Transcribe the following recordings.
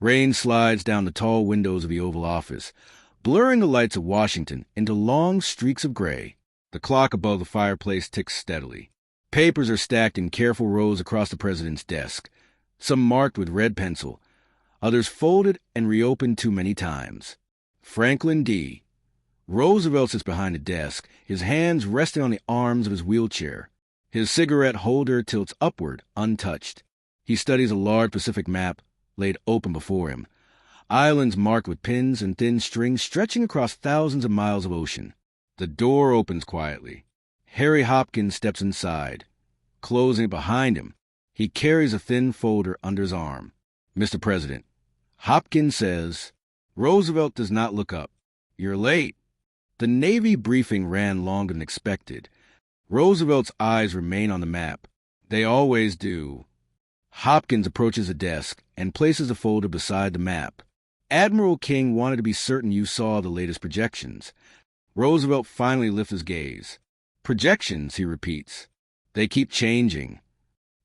Rain slides down the tall windows of the Oval Office, blurring the lights of Washington into long streaks of gray. The clock above the fireplace ticks steadily. Papers are stacked in careful rows across the president's desk, some marked with red pencil, others folded and reopened too many times. Franklin D. Roosevelt sits behind the desk, his hands resting on the arms of his wheelchair. His cigarette holder tilts upward, untouched. He studies a large Pacific map laid open before him, islands marked with pins and thin strings stretching across thousands of miles of ocean. The door opens quietly. Harry Hopkins steps inside. Closing it behind him, he carries a thin folder under his arm. "Mr. President," Hopkins says. Roosevelt does not look up. "You're late." The Navy briefing ran longer than expected. Roosevelt's eyes remain on the map. They always do. Hopkins approaches the desk and places the folder beside the map. "Admiral King wanted to be certain you saw the latest projections." Roosevelt finally lifts his gaze. "Projections," he repeats. "They keep changing."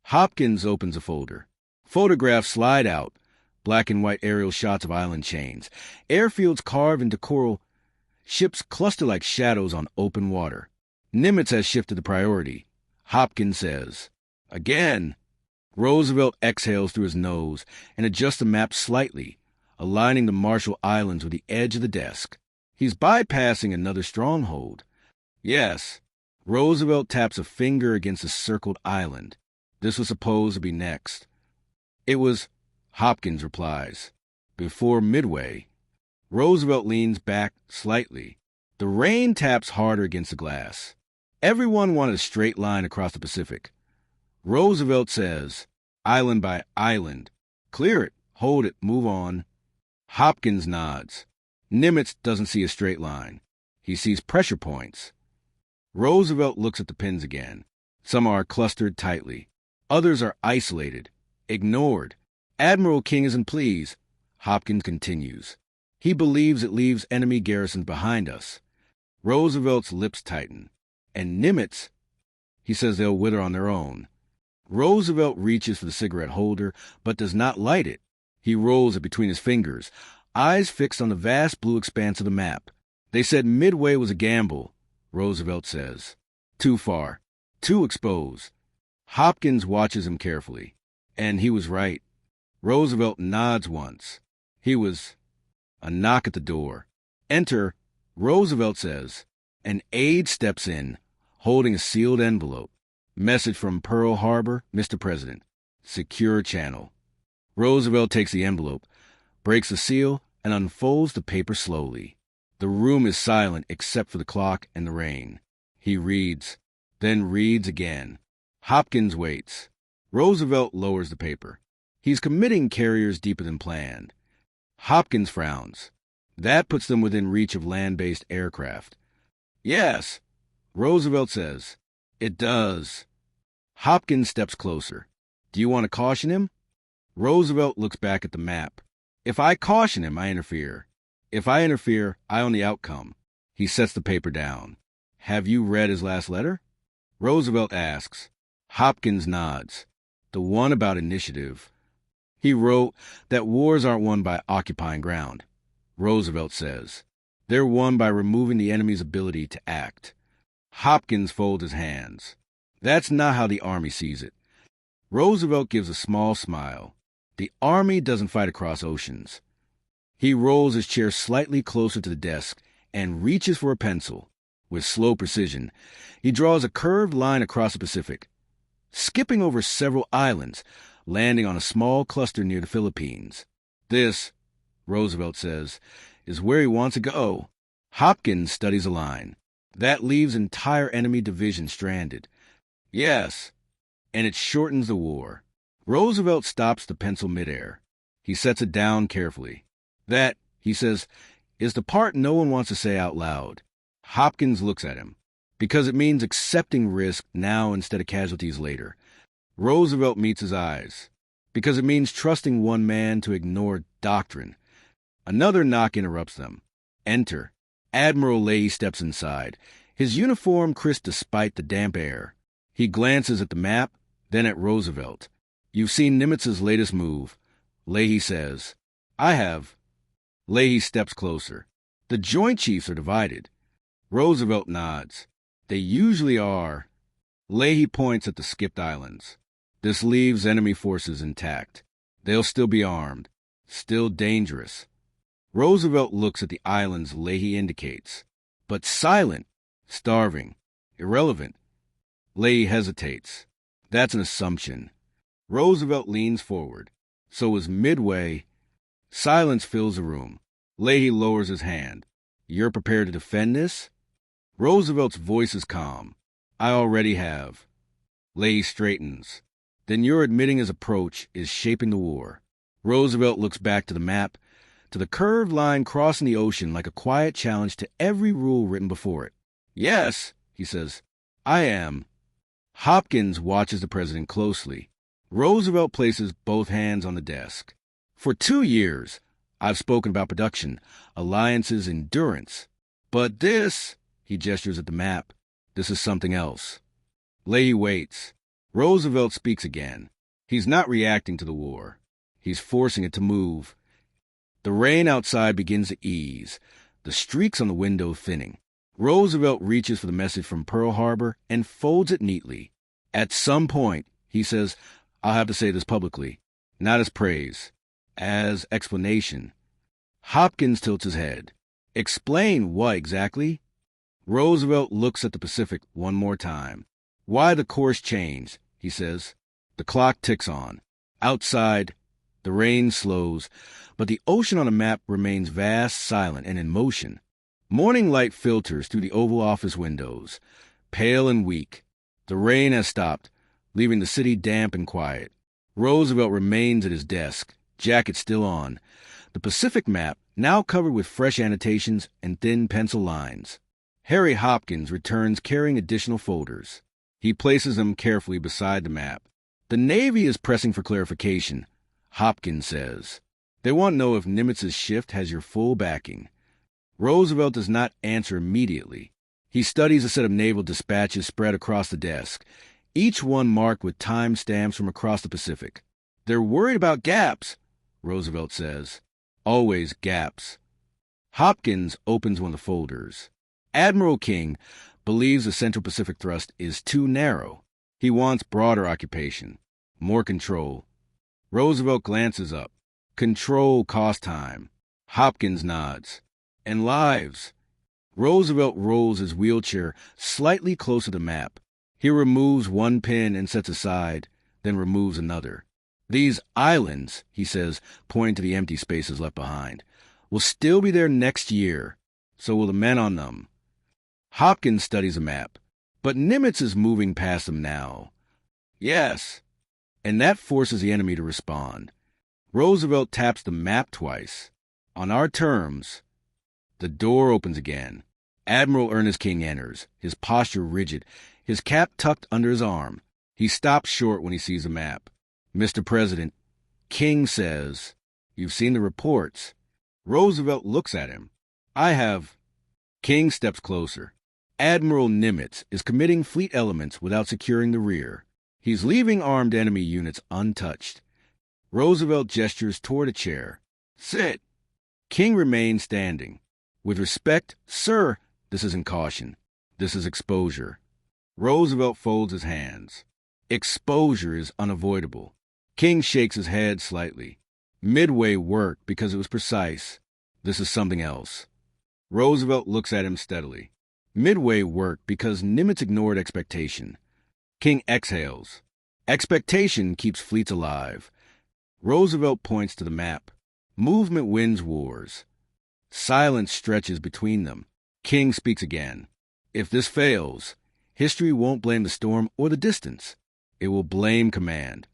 Hopkins opens a folder. Photographs slide out, black and white aerial shots of island chains, airfields carved into coral, ships cluster like shadows on open water. Nimitz has shifted the priority. Hopkins says, "Again." Roosevelt exhales through his nose and adjusts the map slightly, aligning the Marshall Islands with the edge of the desk. He's bypassing another stronghold. "Yes." Roosevelt taps a finger against a circled island. "This was supposed to be next." "It was," Hopkins replies. "Before Midway." Roosevelt leans back slightly. The rain taps harder against the glass. Everyone wanted a straight line across the Pacific. Roosevelt says, "Island by island. Clear it, hold it, move on." Hopkins nods. Nimitz doesn't see a straight line. He sees pressure points. Roosevelt looks at the pins again. Some are clustered tightly. Others are isolated, ignored. "Admiral King isn't pleased," Hopkins continues. "He believes it leaves enemy garrisons behind us." Roosevelt's lips tighten. "And Nimitz," he says, "they'll wither on their own." Roosevelt reaches for the cigarette holder, but does not light it. He rolls it between his fingers, eyes fixed on the vast blue expanse of the map. "They said Midway was a gamble," Roosevelt says. "Too far. Too exposed." Hopkins watches him carefully. "And he was right." Roosevelt nods once. "He was." A knock at the door. "Enter," Roosevelt says. An aide steps in, holding a sealed envelope. "Message from Pearl Harbor, Mr. President. Secure channel." Roosevelt takes the envelope, breaks the seal, and unfolds the paper slowly. The room is silent except for the clock and the rain. He reads, then reads again. Hopkins waits. Roosevelt lowers the paper. He's committing carriers deeper than planned. Hopkins frowns. That puts them within reach of land-based aircraft. "Yes," Roosevelt says. "It does." Hopkins steps closer. "Do you want to caution him?" Roosevelt looks back at the map. "If I caution him, I interfere. If I interfere, I own the outcome." He sets the paper down. "Have you read his last letter?" Roosevelt asks. Hopkins nods. "The one about initiative." "He wrote that wars aren't won by occupying ground," Roosevelt says. "They're won by removing the enemy's ability to act." Hopkins folds his hands. "That's not how the Army sees it." Roosevelt gives a small smile. "The Army doesn't fight across oceans." He rolls his chair slightly closer to the desk and reaches for a pencil. With slow precision, he draws a curved line across the Pacific, skipping over several islands, landing on a small cluster near the Philippines. "This," Roosevelt says, "is where he wants to go." Hopkins studies a line. "That leaves entire enemy division stranded." "Yes." "And it shortens the war." Roosevelt stops the pencil midair. He sets it down carefully. "That," he says, "is the part no one wants to say out loud." Hopkins looks at him. "Because it means accepting risk now instead of casualties later." Roosevelt meets his eyes. "Because it means trusting one man to ignore doctrine." Another knock interrupts them. Enter. Admiral Leahy steps inside, his uniform crisp despite the damp air. He glances at the map, then at Roosevelt. "You've seen Nimitz's latest move," Leahy says. I have. Leahy steps closer. The Joint Chiefs are divided. Roosevelt nods. They usually are. Leahy points at the skipped islands. This leaves enemy forces intact. They'll still be armed. Still dangerous. Roosevelt looks at the islands Leahy indicates. But silent. Starving. Irrelevant. Leahy hesitates. That's an assumption. Roosevelt leans forward. So is Midway. Silence fills the room. Leahy lowers his hand. You're prepared to defend this? Roosevelt's voice is calm. I already have. Leahy straightens. Then you're admitting his approach is shaping the war. Roosevelt looks back to the map, to the curved line crossing the ocean like a quiet challenge to every rule written before it. Yes, he says. I am. Hopkins watches the president closely. Roosevelt places both hands on the desk. For 2 years, I've spoken about production, alliances, endurance. But this, he gestures at the map, this is something else. Leahy waits. Roosevelt speaks again. He's not reacting to the war. He's forcing it to move. The rain outside begins to ease, the streaks on the window thinning. Roosevelt reaches for the message from Pearl Harbor and folds it neatly. At some point, he says, I'll have to say this publicly, not as praise, as explanation. Hopkins tilts his head. Explain what exactly? Roosevelt looks at the Pacific one more time. Why the course changed, he says. The clock ticks on. Outside, the rain slows, but the ocean on the map remains vast, silent, and in motion. Morning light filters through the Oval Office windows, pale and weak. The rain has stopped, leaving the city damp and quiet. Roosevelt remains at his desk, jacket still on. The Pacific map now covered with fresh annotations and thin pencil lines. Harry Hopkins returns carrying additional folders. He places them carefully beside the map. The Navy is pressing for clarification, Hopkins says. They want to know if Nimitz's shift has your full backing. Roosevelt does not answer immediately. He studies a set of naval dispatches spread across the desk, each one marked with time stamps from across the Pacific. They're worried about gaps, Roosevelt says. Always gaps. Hopkins opens one of the folders. Admiral King believes the Central Pacific thrust is too narrow. He wants broader occupation, more control. Roosevelt glances up. Control costs time. Hopkins nods. And lives. Roosevelt rolls his wheelchair slightly closer to the map. He removes one pin and sets aside, then removes another. These islands, he says, pointing to the empty spaces left behind, will still be there next year. So will the men on them. Hopkins studies a map, but Nimitz is moving past them now. Yes, and that forces the enemy to respond. Roosevelt taps the map twice. On our terms. The door opens again. Admiral Ernest King enters, his posture rigid, his cap tucked under his arm. He stops short when he sees the map. Mr. President, King says, you've seen the reports. Roosevelt looks at him. I have. King steps closer. Admiral Nimitz is committing fleet elements without securing the rear. He's leaving armed enemy units untouched. Roosevelt gestures toward a chair. Sit. King remains standing. With respect, sir, this isn't caution. This is exposure. Roosevelt folds his hands. Exposure is unavoidable. King shakes his head slightly. Midway worked because it was precise. This is something else. Roosevelt looks at him steadily. Midway worked because Nimitz ignored expectation. King exhales. Expectation keeps fleets alive. Roosevelt points to the map. Movement wins wars. Silence stretches between them. King speaks again. If this fails, history won't blame the storm or the distance. It will blame command.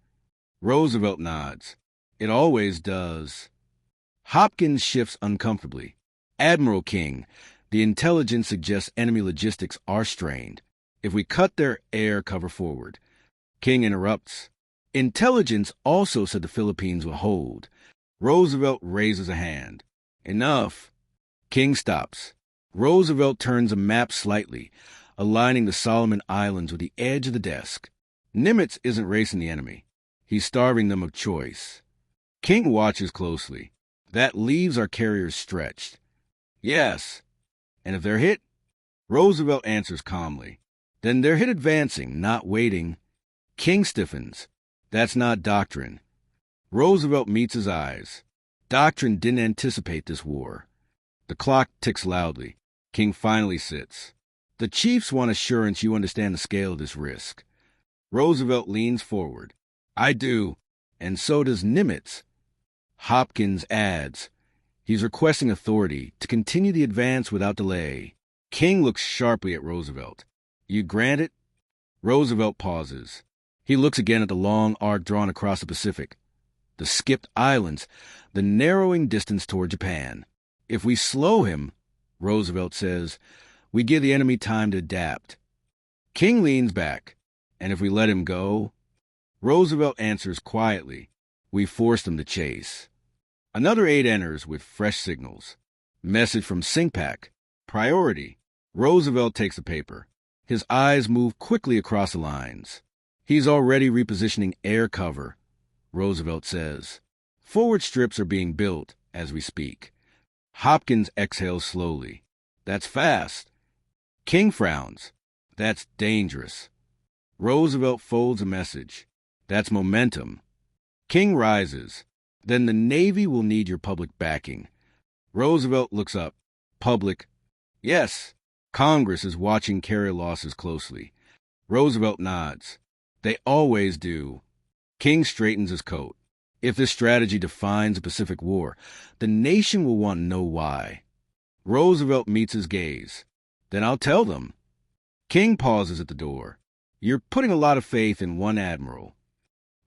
Roosevelt nods. It always does. Hopkins shifts uncomfortably. Admiral King, the intelligence suggests enemy logistics are strained. If we cut their air cover forward. King interrupts. Intelligence also said the Philippines will hold. Roosevelt raises a hand. Enough. King stops. Roosevelt turns a map slightly, aligning the Solomon Islands with the edge of the desk. Nimitz isn't racing the enemy. He's starving them of choice. King watches closely. That leaves our carriers stretched. Yes. And if they're hit? Roosevelt answers calmly. Then they're hit advancing, not waiting. King stiffens. That's not doctrine. Roosevelt meets his eyes. Doctrine didn't anticipate this war. The clock ticks loudly. King finally sits. The chiefs want assurance you understand the scale of this risk. Roosevelt leans forward. I do, and so does Nimitz. Hopkins adds. He's requesting authority to continue the advance without delay. King looks sharply at Roosevelt. You grant it? Roosevelt pauses. He looks again at the long arc drawn across the Pacific, the skipped islands, the narrowing distance toward Japan. If we slow him, Roosevelt says, we give the enemy time to adapt. King leans back. And if we let him go? Roosevelt answers quietly. We force them to chase. Another 8 enters with fresh signals. Message from SINCPAC. Priority. Roosevelt takes the paper. His eyes move quickly across the lines. He's already repositioning air cover, Roosevelt says. Forward strips are being built as we speak. Hopkins exhales slowly. That's fast. King frowns. That's dangerous. Roosevelt folds a message. That's momentum. King rises. Then the Navy will need your public backing. Roosevelt looks up. Public. Yes. Congress is watching carrier losses closely. Roosevelt nods. They always do. King straightens his coat. If this strategy defines a Pacific War, the nation will want to know why. Roosevelt meets his gaze. Then I'll tell them. King pauses at the door. You're putting a lot of faith in one admiral.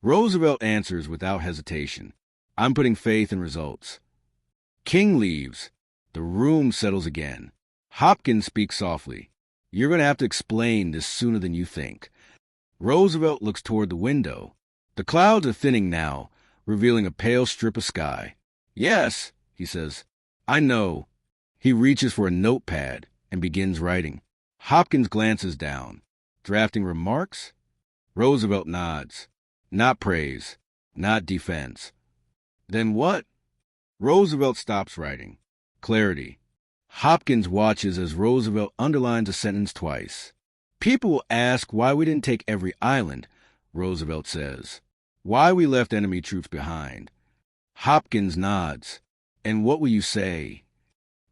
Roosevelt answers without hesitation. I'm putting faith in results. King leaves. The room settles again. Hopkins speaks softly. You're going to have to explain this sooner than you think. Roosevelt looks toward the window. The clouds are thinning now, revealing a pale strip of sky. Yes, he says. I know. He reaches for a notepad and begins writing. Hopkins glances down. Drafting remarks? Roosevelt nods. Not praise. Not defense. Then what? Roosevelt stops writing. Clarity. Hopkins watches as Roosevelt underlines a sentence twice. People will ask why we didn't take every island, Roosevelt says. Why we left enemy troops behind. Hopkins nods. And what will you say?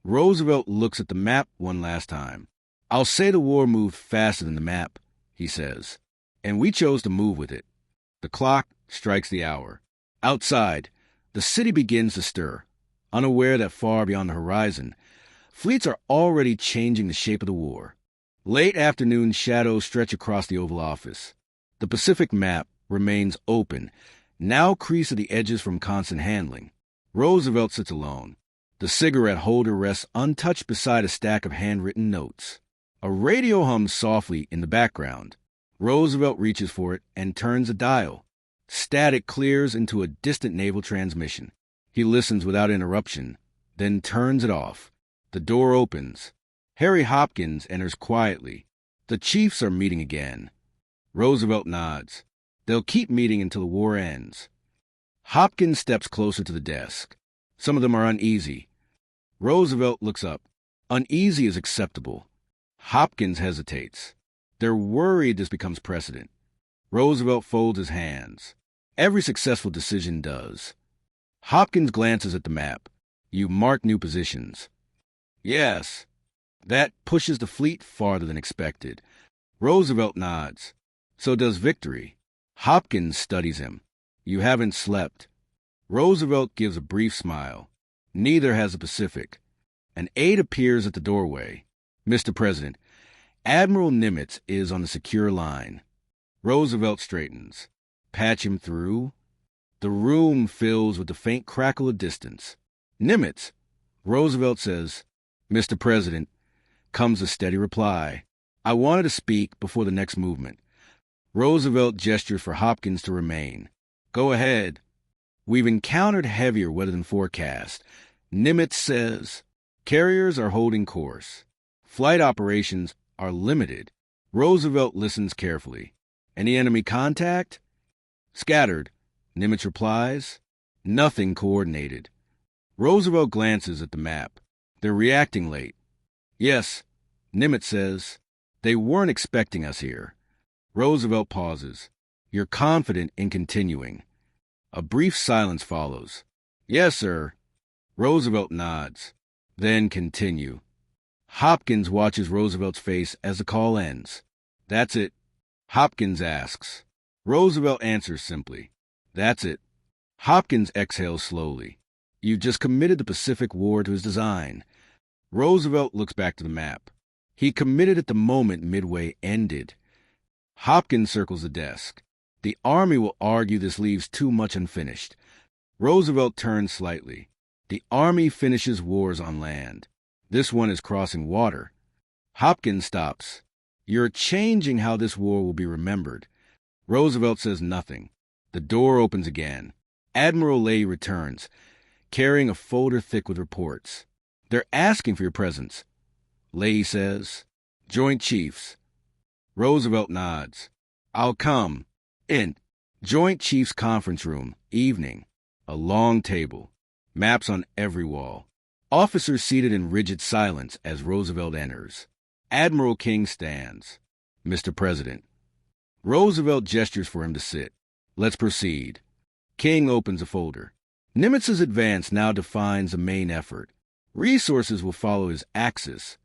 Roosevelt looks at the map one last time. I'll say the war moved faster than the map, he says. And we chose to move with it. The clock strikes the hour. Outside, the city begins to stir, unaware that far beyond the horizon, fleets are already changing the shape of the war. Late afternoon shadows stretch across the Oval Office. The Pacific map remains open, now creased at the edges from constant handling. Roosevelt sits alone. The cigarette holder rests untouched beside a stack of handwritten notes. A radio hums softly in the background. Roosevelt reaches for it and turns a dial. Static clears into a distant naval transmission. He listens without interruption, then turns it off. The door opens. Harry Hopkins enters quietly. The chiefs are meeting again. Roosevelt nods. They'll keep meeting until the war ends. Hopkins steps closer to the desk. Some of them are uneasy. Roosevelt looks up. Uneasy is acceptable. Hopkins hesitates. They're worried this becomes precedent. Roosevelt folds his hands. Every successful decision does. Hopkins glances at the map. You mark new positions. Yes. That pushes the fleet farther than expected. Roosevelt nods. So does victory. Hopkins studies him. You haven't slept. Roosevelt gives a brief smile. Neither has the Pacific. An aide appears at the doorway. Mr. President, Admiral Nimitz is on the secure line. Roosevelt straightens. Patch him through. The room fills with the faint crackle of distance. Nimitz. Roosevelt says, Mr. President, comes a steady reply. I wanted to speak before the next movement. Roosevelt gestures for Hopkins to remain. Go ahead. We've encountered heavier weather than forecast. Nimitz says, carriers are holding course. Flight operations are limited. Roosevelt listens carefully. Any enemy contact? Scattered. Nimitz replies, nothing coordinated. Roosevelt glances at the map. They're reacting late. Yes, Nimitz says. They weren't expecting us here. Roosevelt pauses. You're confident in continuing. A brief silence follows. Yes, sir. Roosevelt nods. Then continue. Hopkins watches Roosevelt's face as the call ends. That's it. Hopkins asks. Roosevelt answers simply. That's it. Hopkins exhales slowly. You just committed the Pacific War to his design. Roosevelt looks back to the map. He committed at the moment Midway ended. Hopkins circles the desk. The Army will argue this leaves too much unfinished. Roosevelt turns slightly. The Army finishes wars on land. This one is crossing water. Hopkins stops. You're changing how this war will be remembered. Roosevelt says nothing. The door opens again. Admiral Leahy returns, carrying a folder thick with reports. They're asking for your presence. Leahy says, Joint Chiefs. Roosevelt nods. I'll come. Joint Chiefs Conference Room, evening. A long table. Maps on every wall. Officers seated in rigid silence as Roosevelt enters. Admiral King stands. Mr. President. Roosevelt gestures for him to sit. Let's proceed. King opens a folder. Nimitz's advance now defines the main effort. Resources will follow his axis.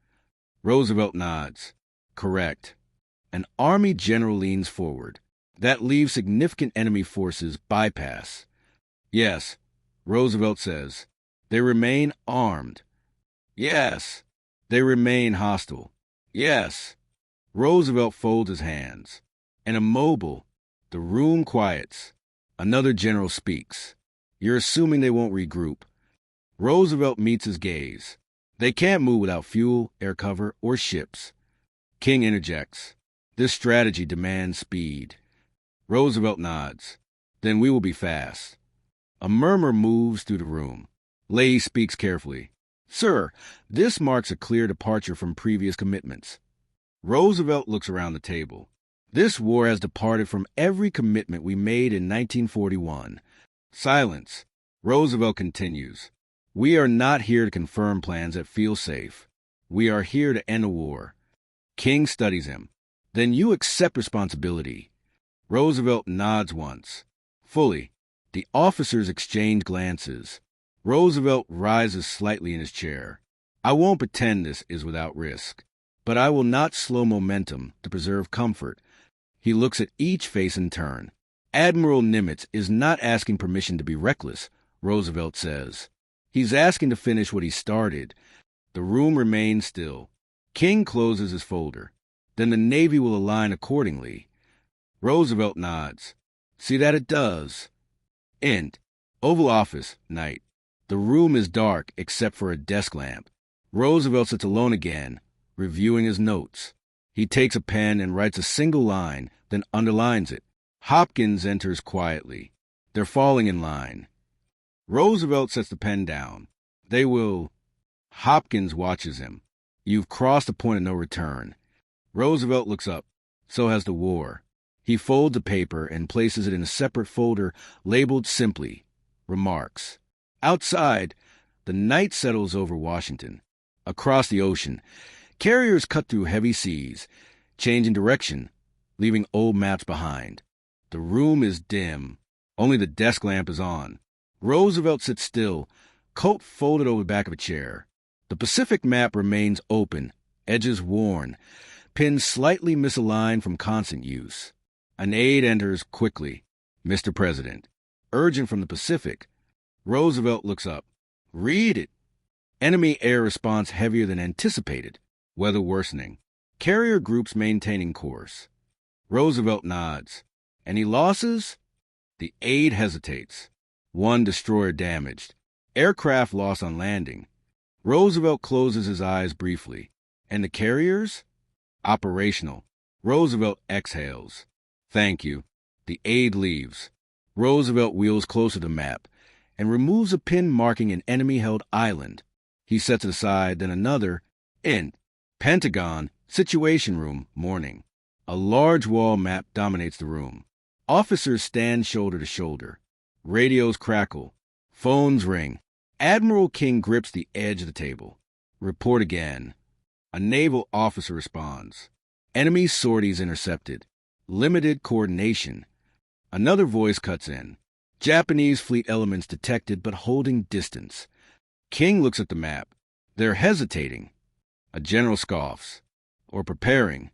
Roosevelt nods. Correct. An Army general leans forward. That leaves significant enemy forces bypass. Yes, Roosevelt says. They remain armed. Yes. They remain hostile. Yes. Roosevelt folds his hands. And immobile, the room quiets. Another general speaks. You're assuming they won't regroup. Roosevelt meets his gaze. They can't move without fuel, air cover, or ships. King interjects. This strategy demands speed. Roosevelt nods. Then we will be fast. A murmur moves through the room. Leahy speaks carefully. Sir, this marks a clear departure from previous commitments. Roosevelt looks around the table. This war has departed from every commitment we made in 1941. Silence. Roosevelt continues. We are not here to confirm plans that feel safe. We are here to end a war. King studies him. Then you accept responsibility. Roosevelt nods once. Fully. The officers exchange glances. Roosevelt rises slightly in his chair. I won't pretend this is without risk, but I will not slow momentum to preserve comfort. He looks at each face in turn. Admiral Nimitz is not asking permission to be reckless, Roosevelt says. He's asking to finish what he started. The room remains still. King closes his folder. Then the Navy will align accordingly. Roosevelt nods. See that it does. Oval Office, night. The room is dark except for a desk lamp. Roosevelt sits alone again, reviewing his notes. He takes a pen and writes a single line, then underlines it. Hopkins enters quietly. They're falling in line. Roosevelt sets the pen down. They will... Hopkins watches him. You've crossed a point of no return. Roosevelt looks up. So has the war. He folds the paper and places it in a separate folder labeled simply, Remarks. Outside, the night settles over Washington. Across the ocean, carriers cut through heavy seas, changing direction, leaving old maps behind. The room is dim. Only the desk lamp is on. Roosevelt sits still, coat folded over the back of a chair. The Pacific map remains open, edges worn, pins slightly misaligned from constant use. An aide enters quickly. Mr. President. Urgent from the Pacific. Roosevelt looks up. Read it. Enemy air response heavier than anticipated. Weather worsening. Carrier groups maintaining course. Roosevelt nods. Any losses? The aide hesitates. One destroyer damaged. Aircraft lost on landing. Roosevelt closes his eyes briefly. And the carriers? Operational. Roosevelt exhales. Thank you. The aide leaves. Roosevelt wheels closer to the map and removes a pin marking an enemy-held island. He sets it aside, then another. Pentagon, Situation Room, morning. A large wall map dominates the room. Officers stand shoulder to shoulder. Radios crackle. Phones ring. Admiral King grips the edge of the table. Report again. A naval officer responds. Enemy sorties intercepted. Limited coordination. Another voice cuts in. Japanese fleet elements detected but holding distance. King looks at the map. They're hesitating. A general scoffs. Or preparing.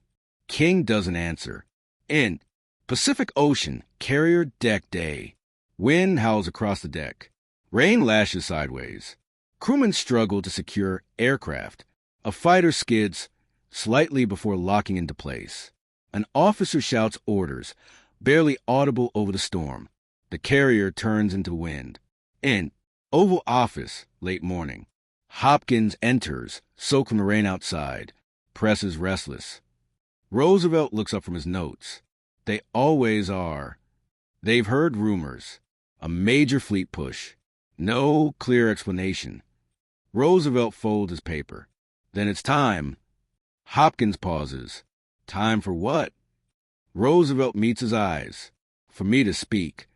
King doesn't answer. In Pacific Ocean, carrier deck day. Wind howls across the deck. Rain lashes sideways. Crewmen struggle to secure aircraft. A fighter skids slightly before locking into place. An officer shouts orders, barely audible over the storm. The carrier turns into wind. In Oval Office, late morning. Hopkins enters, soaked from the rain outside. Press is restless. Roosevelt looks up from his notes. They always are. They've heard rumors. A major fleet push. No clear explanation. Roosevelt folds his paper. Then it's time. Hopkins pauses. Time for what? Roosevelt meets his eyes. For me to speak.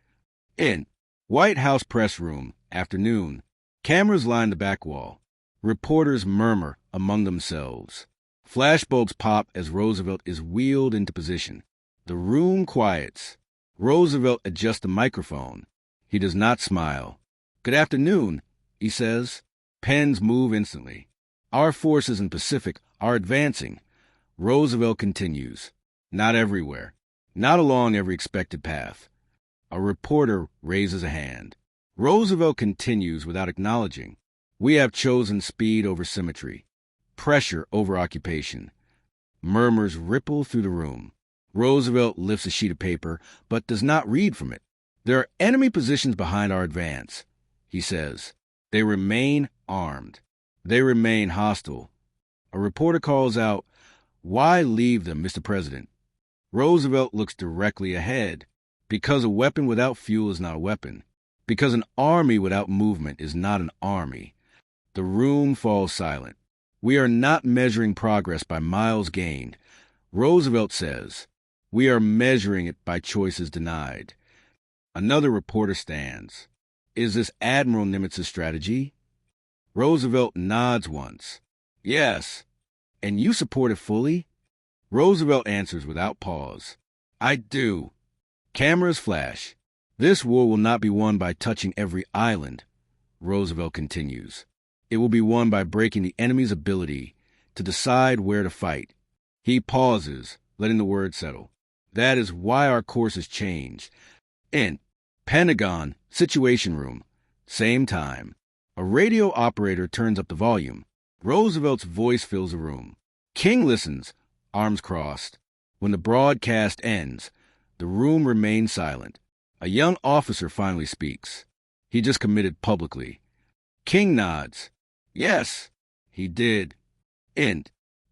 In White House press room, afternoon. Cameras line the back wall. Reporters murmur among themselves. Flashbulbs pop as Roosevelt is wheeled into position. The room quiets. Roosevelt adjusts the microphone. He does not smile. Good afternoon, he says. Pens move instantly. Our forces in Pacific are advancing. Roosevelt continues. Not everywhere. Not along every expected path. A reporter raises a hand. Roosevelt continues without acknowledging. We have chosen speed over symmetry. Pressure over occupation. Murmurs ripple through the room. Roosevelt lifts a sheet of paper, but does not read from it. There are enemy positions behind our advance, he says. They remain armed. They remain hostile. A reporter calls out, Why leave them, Mr. President? Roosevelt looks directly ahead. Because a weapon without fuel is not a weapon. Because an army without movement is not an army. The room falls silent. We are not measuring progress by miles gained. Roosevelt says, we are measuring it by choices denied. Another reporter stands. Is this Admiral Nimitz's strategy? Roosevelt nods once. Yes. And you support it fully? Roosevelt answers without pause. I do. Cameras flash. This war will not be won by touching every island, Roosevelt continues. It will be won by breaking the enemy's ability to decide where to fight. He pauses, letting the word settle. That is why our course has changed. In Pentagon, Situation Room, same time. A radio operator turns up the volume. Roosevelt's voice fills the room. King listens, arms crossed. When the broadcast ends, the room remains silent. A young officer finally speaks. He just committed publicly. King nods. Yes, he did. In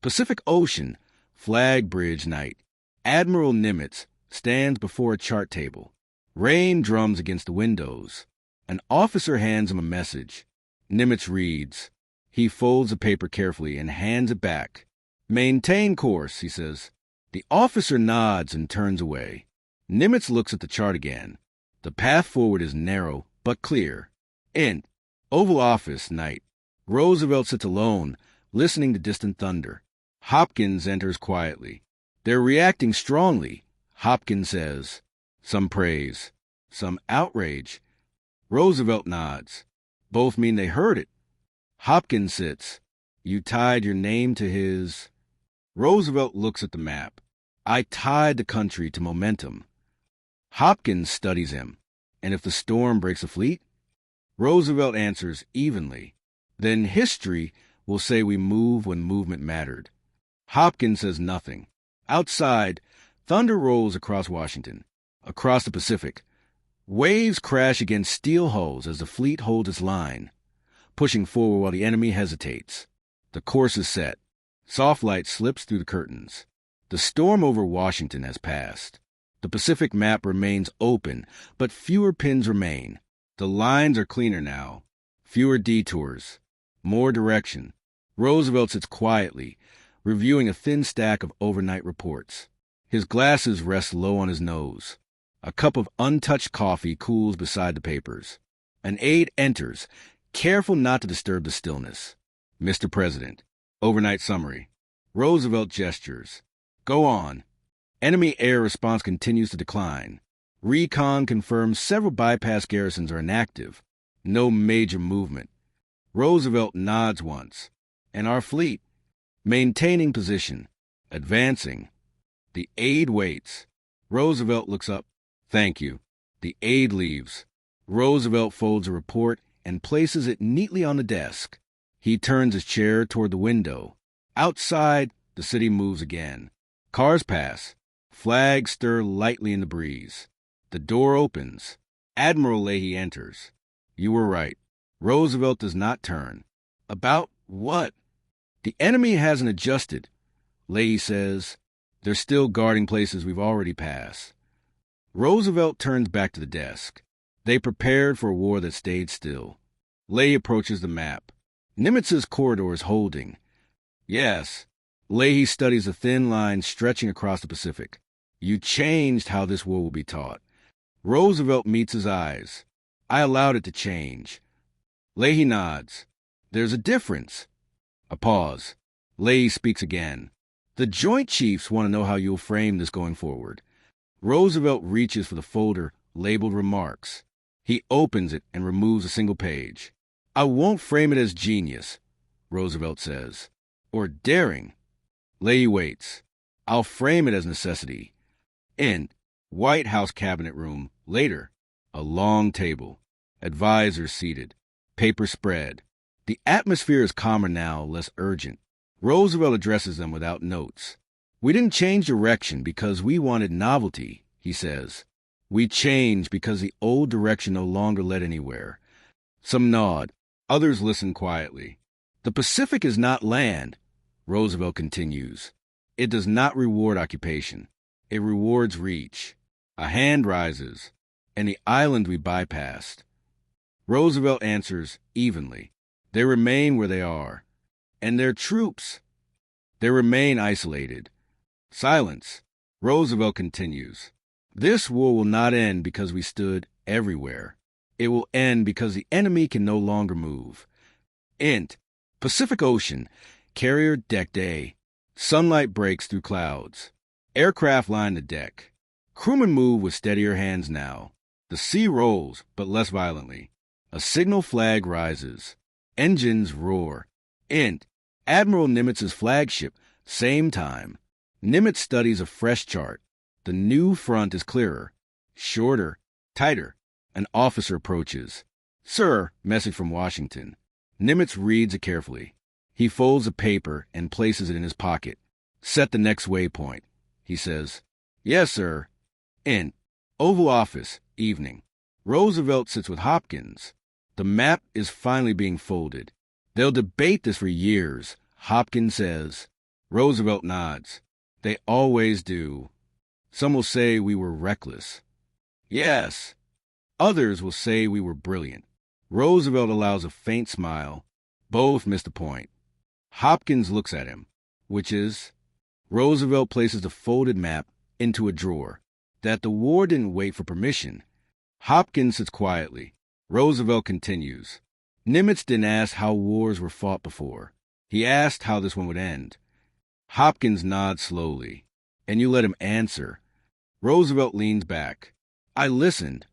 Pacific Ocean, Flag Bridge night. Admiral Nimitz stands before a chart table. Rain drums against the windows. An officer hands him a message. Nimitz reads. He folds the paper carefully and hands it back. Maintain course, he says. The officer nods and turns away. Nimitz looks at the chart again. The path forward is narrow but clear. In Oval Office night. Roosevelt sits alone, listening to distant thunder. Hopkins enters quietly. They're reacting strongly, Hopkins says. Some praise, some outrage. Roosevelt nods. Both mean they heard it. Hopkins sits. You tied your name to his... Roosevelt looks at the map. I tied the country to momentum. Hopkins studies him. And if the storm breaks a fleet? Roosevelt answers evenly. Then history will say we move when movement mattered. Hopkins says nothing. Outside, thunder rolls across Washington, across the Pacific. Waves crash against steel hulls as the fleet holds its line, pushing forward while the enemy hesitates. The course is set. Soft light slips through the curtains. The storm over Washington has passed. The Pacific map remains open, but fewer pins remain. The lines are cleaner now. Fewer detours. More direction. Roosevelt sits quietly, reviewing a thin stack of overnight reports. His glasses rest low on his nose. A cup of untouched coffee cools beside the papers. An aide enters, careful not to disturb the stillness. Mr. President. Overnight summary. Roosevelt gestures. Go on. Enemy air response continues to decline. Recon confirms several bypass garrisons are inactive. No major movement. Roosevelt nods once. And our fleet? Maintaining position. Advancing. The aide waits. Roosevelt looks up. Thank you. The aide leaves. Roosevelt folds a report and places it neatly on the desk. He turns his chair toward the window. Outside, the city moves again. Cars pass. Flags stir lightly in the breeze. The door opens. Admiral Leahy enters. You were right. Roosevelt does not turn. About what? The enemy hasn't adjusted. Leahy says, they're still guarding places we've already passed. Roosevelt turns back to the desk. They prepared for a war that stayed still. Leahy approaches the map. Nimitz's corridor is holding. Yes. Leahy studies the thin line stretching across the Pacific. You changed how this war will be taught. Roosevelt meets his eyes. I allowed it to change. Leahy nods. There's a difference. A pause. Leahy speaks again. The Joint Chiefs want to know how you'll frame this going forward. Roosevelt reaches for the folder labeled Remarks. He opens it and removes a single page. I won't frame it as genius, Roosevelt says, or daring. Leahy waits. I'll frame it as necessity. End. White House Cabinet Room. Later. A long table. Advisors seated. Paper spread. The atmosphere is calmer now, less urgent. Roosevelt addresses them without notes. We didn't change direction because we wanted novelty, he says. We changed because the old direction no longer led anywhere. Some nod. Others listen quietly. The Pacific is not land, Roosevelt continues. It does not reward occupation. It rewards reach. A hand rises, and the island we bypassed. Roosevelt answers evenly. They remain where they are. And their troops, they remain isolated. Silence. Roosevelt continues. This war will not end because we stood everywhere. It will end because the enemy can no longer move. Int. Pacific Ocean. Carrier deck day. Sunlight breaks through clouds. Aircraft line the deck. Crewmen move with steadier hands now. The sea rolls, but less violently. A signal flag rises. Engines roar. Int. Admiral Nimitz's flagship. Same time. Nimitz studies a fresh chart. The new front is clearer. Shorter. Tighter. An officer approaches. Sir, message from Washington. Nimitz reads it carefully. He folds a paper and places it in his pocket. Set the next waypoint, he says. Yes, sir. In Oval Office, evening. Roosevelt sits with Hopkins. The map is finally being folded. They'll debate this for years, Hopkins says. Roosevelt nods. They always do. Some will say we were reckless. Yes. Others will say we were brilliant. Roosevelt allows a faint smile. Both miss the point. Hopkins looks at him, which is, Roosevelt places the folded map into a drawer. That the war didn't wait for permission. Hopkins sits quietly. Roosevelt continues. Nimitz didn't ask how wars were fought before. He asked how this one would end. Hopkins nods slowly. And you let him answer. Roosevelt leans back. I listened.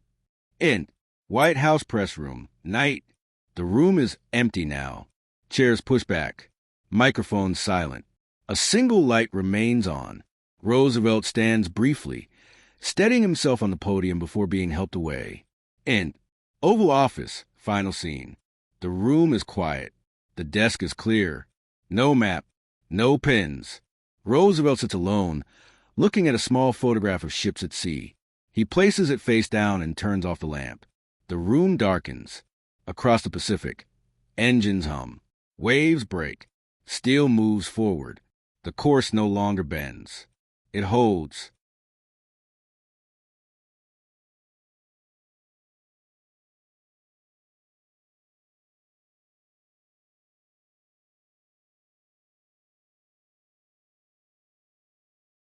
In White House press room. Night. The room is empty now. Chairs pushed back. Microphones silent. A single light remains on. Roosevelt stands briefly, steadying himself on the podium before being helped away. In Oval Office. Final scene. The room is quiet. The desk is clear. No map. No pens. Roosevelt sits alone, looking at a small photograph of ships at sea. He places it face down and turns off the lamp. The room darkens. Across the Pacific. Engines hum. Waves break. Steel moves forward. The course no longer bends. It holds.